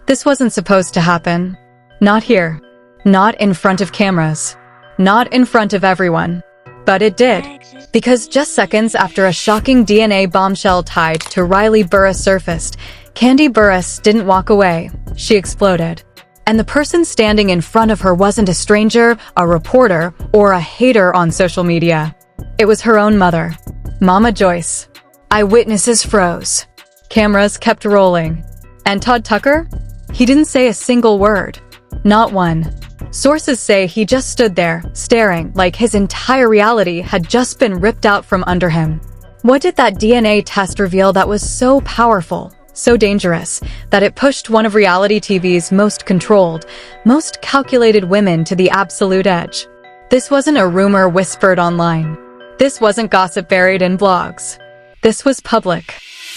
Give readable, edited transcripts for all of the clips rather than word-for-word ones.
This wasn't supposed to happen. Not here. Not in front of cameras. Not in front of everyone. But it did. Because just seconds after a shocking DNA bombshell tied to Riley Burruss surfaced, Kandi Burruss didn't walk away. She exploded. And the person standing in front of her wasn't a stranger, a reporter, or a hater on social media. It was her own mother, Mama Joyce. Eyewitnesses froze. Cameras kept rolling. And Todd Tucker? He didn't say a single word. Not one. Sources say he just stood there, staring, like his entire reality had just been ripped out from under him. What did that DNA test reveal that was so powerful, so dangerous, that it pushed one of reality TV's most controlled, most calculated women to the absolute edge? This wasn't a rumor whispered online. This wasn't gossip buried in blogs. This was public,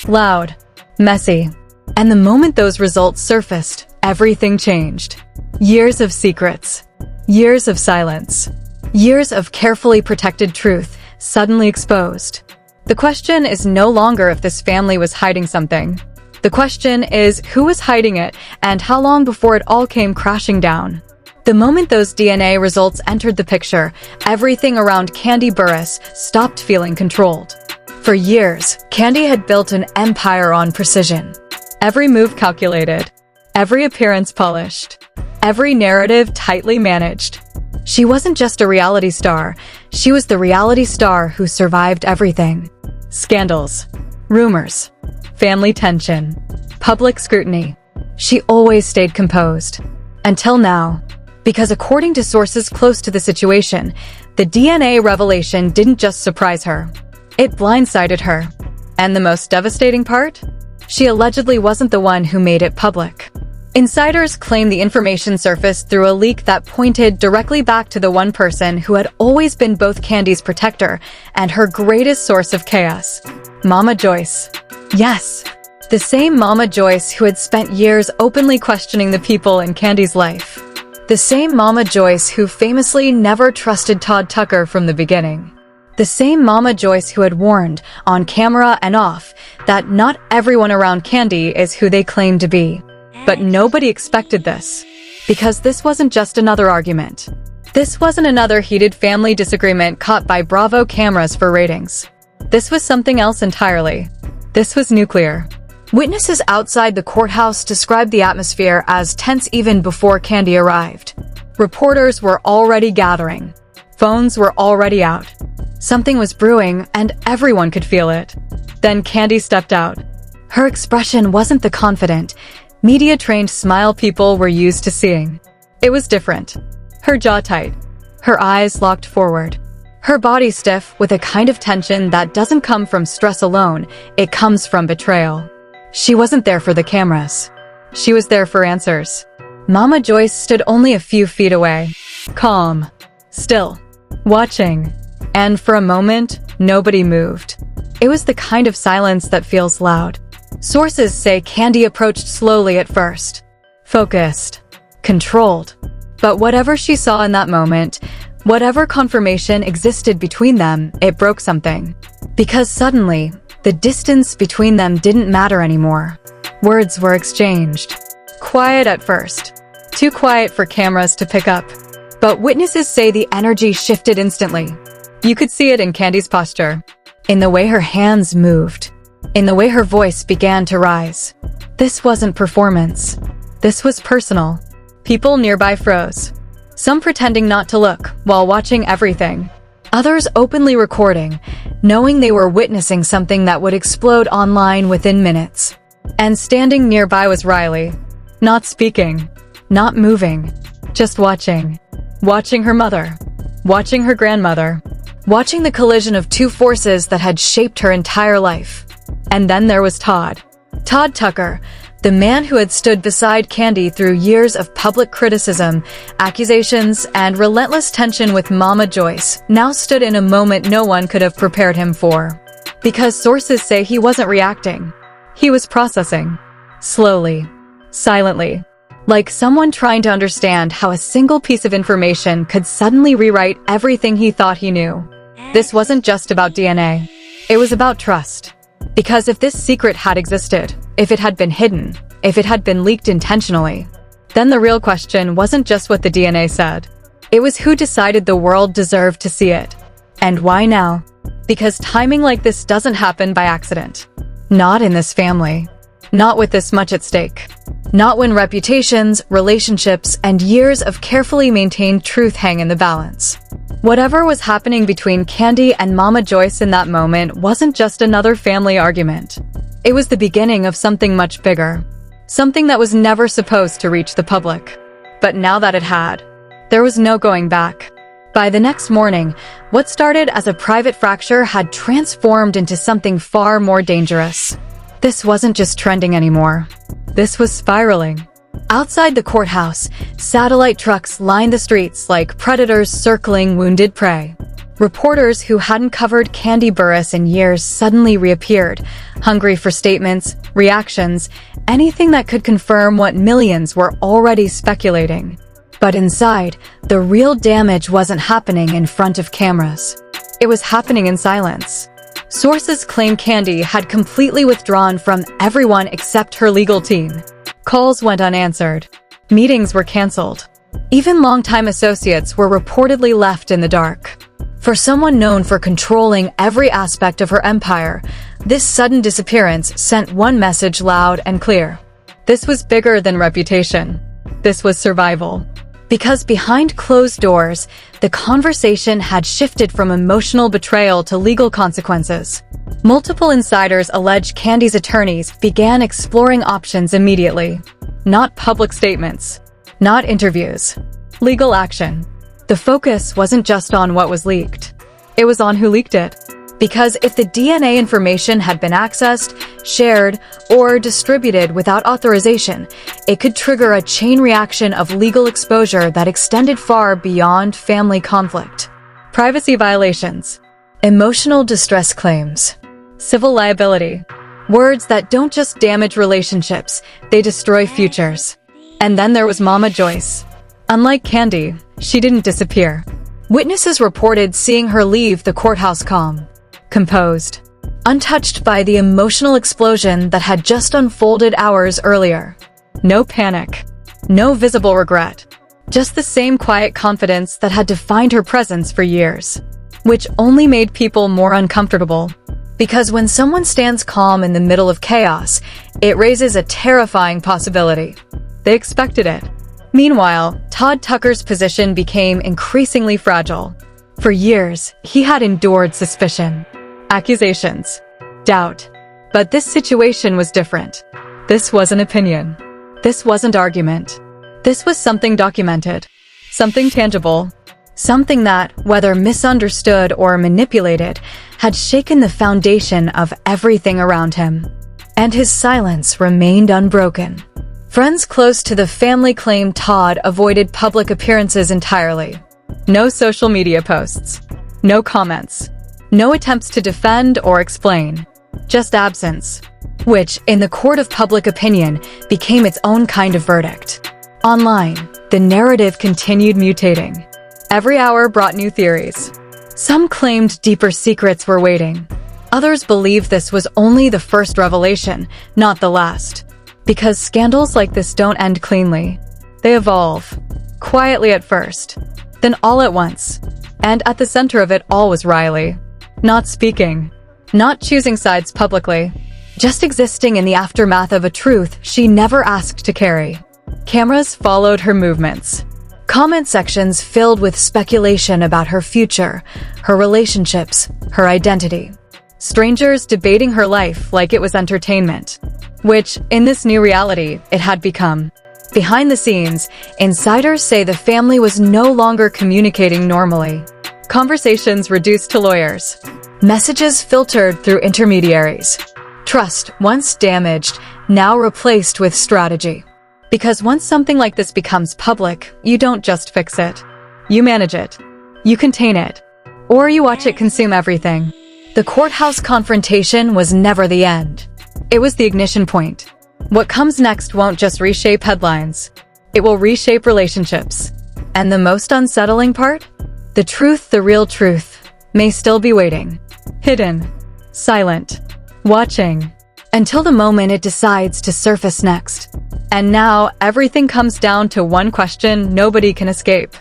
loud, messy. And the moment those results surfaced, everything changed. Years of secrets, years of silence, years of carefully protected truth suddenly exposed. The question is no longer if this family was hiding something. The question is who was hiding it and how long before it all came crashing down. The moment those DNA results entered the picture, everything around Kandi Burruss stopped feeling controlled. For years, Kandi had built an empire on precision. Every move calculated, every appearance polished, every narrative tightly managed. She wasn't just a reality star, she was the reality star who survived everything. Scandals, rumors, family tension, public scrutiny. She always stayed composed. Until now. Because according to sources close to the situation, the DNA revelation didn't just surprise her. It blindsided her. And the most devastating part? She allegedly wasn't the one who made it public. Insiders claim the information surfaced through a leak that pointed directly back to the one person who had always been both Kandi's protector and her greatest source of chaos, Mama Joyce. Yes, the same Mama Joyce who had spent years openly questioning the people in Kandi's life. The same Mama Joyce who famously never trusted Todd Tucker from the beginning. The same Mama Joyce who had warned, on camera and off, that not everyone around Kandi is who they claim to be. But nobody expected this. Because this wasn't just another argument. This wasn't another heated family disagreement caught by Bravo cameras for ratings. This was something else entirely. This was nuclear. Witnesses outside the courthouse described the atmosphere as tense even before Kandi arrived. Reporters were already gathering. Phones were already out. Something was brewing, and everyone could feel it. Then Kandi stepped out. Her expression wasn't the confident, media-trained smile people were used to seeing. It was different. Her jaw tight. Her eyes locked forward. Her body stiff with a kind of tension that doesn't come from stress alone, it comes from betrayal. She wasn't there for the cameras. She was there for answers. Mama Joyce stood only a few feet away. Calm. Still. Watching. And for a moment, nobody moved. It was the kind of silence that feels loud. Sources say Kandi approached slowly at first. Focused. Controlled. But whatever she saw in that moment, whatever confirmation existed between them, it broke something. Because suddenly, the distance between them didn't matter anymore. Words were exchanged. Quiet at first. Too quiet for cameras to pick up. But witnesses say the energy shifted instantly. You could see it in Kandi's posture. In the way her hands moved. In the way her voice began to rise. This wasn't performance. This was personal. People nearby froze. Some pretending not to look while watching everything. Others openly recording, knowing they were witnessing something that would explode online within minutes. And standing nearby was Riley. Not speaking. Not moving. Just watching. Watching her mother. Watching her grandmother. Watching the collision of two forces that had shaped her entire life. And then there was Todd. Todd Tucker, the man who had stood beside Kandi through years of public criticism, accusations, and relentless tension with Mama Joyce, now stood in a moment no one could have prepared him for. Because sources say he wasn't reacting. He was processing. Slowly. Silently. Like someone trying to understand how a single piece of information could suddenly rewrite everything he thought he knew. This wasn't just about DNA. It was about trust. Because if this secret had existed, if it had been hidden, if it had been leaked intentionally. Then the real question wasn't just what the DNA said. It was who decided the world deserved to see it. And why now? Because timing like this doesn't happen by accident. Not in this family. Not with this much at stake. Not when reputations, relationships, and years of carefully maintained truth hang in the balance. Whatever was happening between Kandi and Mama Joyce in that moment wasn't just another family argument. It was the beginning of something much bigger. Something that was never supposed to reach the public. But now that it had, there was no going back. By the next morning, what started as a private fracture had transformed into something far more dangerous. This wasn't just trending anymore. This was spiraling. Outside the courthouse, satellite trucks lined the streets like predators circling wounded prey. Reporters who hadn't covered Kandi Burruss in years suddenly reappeared, hungry for statements, reactions, anything that could confirm what millions were already speculating. But inside, the real damage wasn't happening in front of cameras. It was happening in silence. Sources claim Kandi had completely withdrawn from everyone except her legal team. Calls went unanswered. Meetings were canceled. Even longtime associates were reportedly left in the dark. For someone known for controlling every aspect of her empire, this sudden disappearance sent one message loud and clear. This was bigger than reputation. This was survival. Because behind closed doors, the conversation had shifted from emotional betrayal to legal consequences. Multiple insiders allege Kandi's attorneys began exploring options immediately. Not public statements. Not interviews. Legal action. The focus wasn't just on what was leaked. It was on who leaked it. Because if the DNA information had been accessed, shared, or distributed without authorization, it could trigger a chain reaction of legal exposure that extended far beyond family conflict. Privacy violations, emotional distress claims, civil liability, words that don't just damage relationships, they destroy futures. And then there was Mama Joyce. Unlike Kandi, she didn't disappear. Witnesses reported seeing her leave the courthouse calm, composed, untouched by the emotional explosion that had just unfolded hours earlier. No panic, no visible regret, just the same quiet confidence that had defined her presence for years, which only made people more uncomfortable. Because when someone stands calm in the middle of chaos, it raises a terrifying possibility. They expected it. Meanwhile, Todd Tucker's position became increasingly fragile. For years, he had endured suspicion, accusations, doubt. But this situation was different. This wasn't opinion. This wasn't argument. This was something documented, something tangible, something that, whether misunderstood or manipulated, had shaken the foundation of everything around him. And his silence remained unbroken. Friends close to the family claim Todd avoided public appearances entirely. No social media posts. No comments. No attempts to defend or explain. Just absence. Which, in the court of public opinion, became its own kind of verdict. Online, the narrative continued mutating. Every hour brought new theories. Some claimed deeper secrets were waiting. Others believed this was only the first revelation, not the last. Because scandals like this don't end cleanly. They evolve. Quietly at first. Then all at once. And at the center of it all was Riley. Not speaking. Not choosing sides publicly. Just existing in the aftermath of a truth she never asked to carry. Cameras followed her movements. Comment sections filled with speculation about her future, her relationships, her identity. Strangers debating her life like it was entertainment. Which, in this new reality, it had become. Behind the scenes, insiders say the family was no longer communicating normally. Conversations reduced to lawyers. Messages filtered through intermediaries. Trust, once damaged, now replaced with strategy. Because once something like this becomes public, you don't just fix it. You manage it. You contain it. Or you watch it consume everything. The courthouse confrontation was never the end. It was the ignition point. What comes next won't just reshape headlines. It will reshape relationships. And the most unsettling part? The truth, the real truth, may still be waiting. Hidden. Silent. Watching. Until the moment it decides to surface next. And now everything comes down to one question nobody can escape.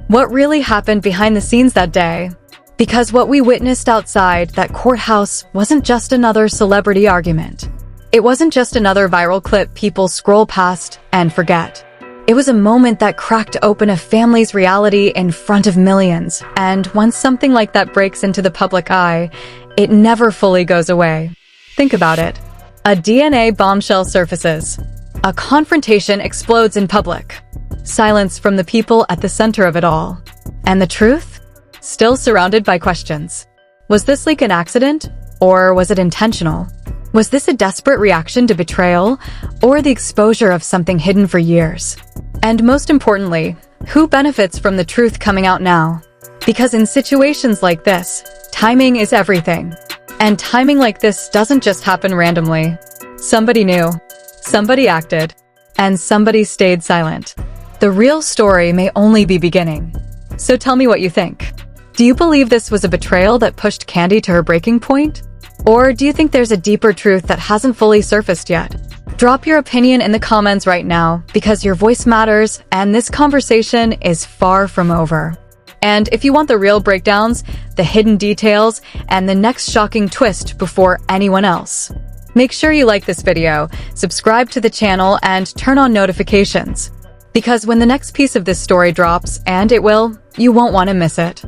What really happened behind the scenes that day? Because what we witnessed outside that courthouse wasn't just another celebrity argument. It wasn't just another viral clip people scroll past and forget. It was a moment that cracked open a family's reality in front of millions, and once something like that breaks into the public eye, it never fully goes away. Think about it. A DNA bombshell surfaces. A confrontation explodes in public. Silence from the people at the center of it all. And the truth? Still surrounded by questions. Was this leak an accident? Or was it intentional? Was this a desperate reaction to betrayal? Or the exposure of something hidden for years? And most importantly, who benefits from the truth coming out now? Because in situations like this, timing is everything. And timing like this doesn't just happen randomly. Somebody knew, somebody acted, and somebody stayed silent. The real story may only be beginning. So tell me what you think. Do you believe this was a betrayal that pushed Kandi to her breaking point? Or do you think there's a deeper truth that hasn't fully surfaced yet? Drop your opinion in the comments right now, because your voice matters and this conversation is far from over. And if you want the real breakdowns, the hidden details, and the next shocking twist before anyone else, make sure you like this video, subscribe to the channel, and turn on notifications. Because when the next piece of this story drops, and it will, you won't want to miss it.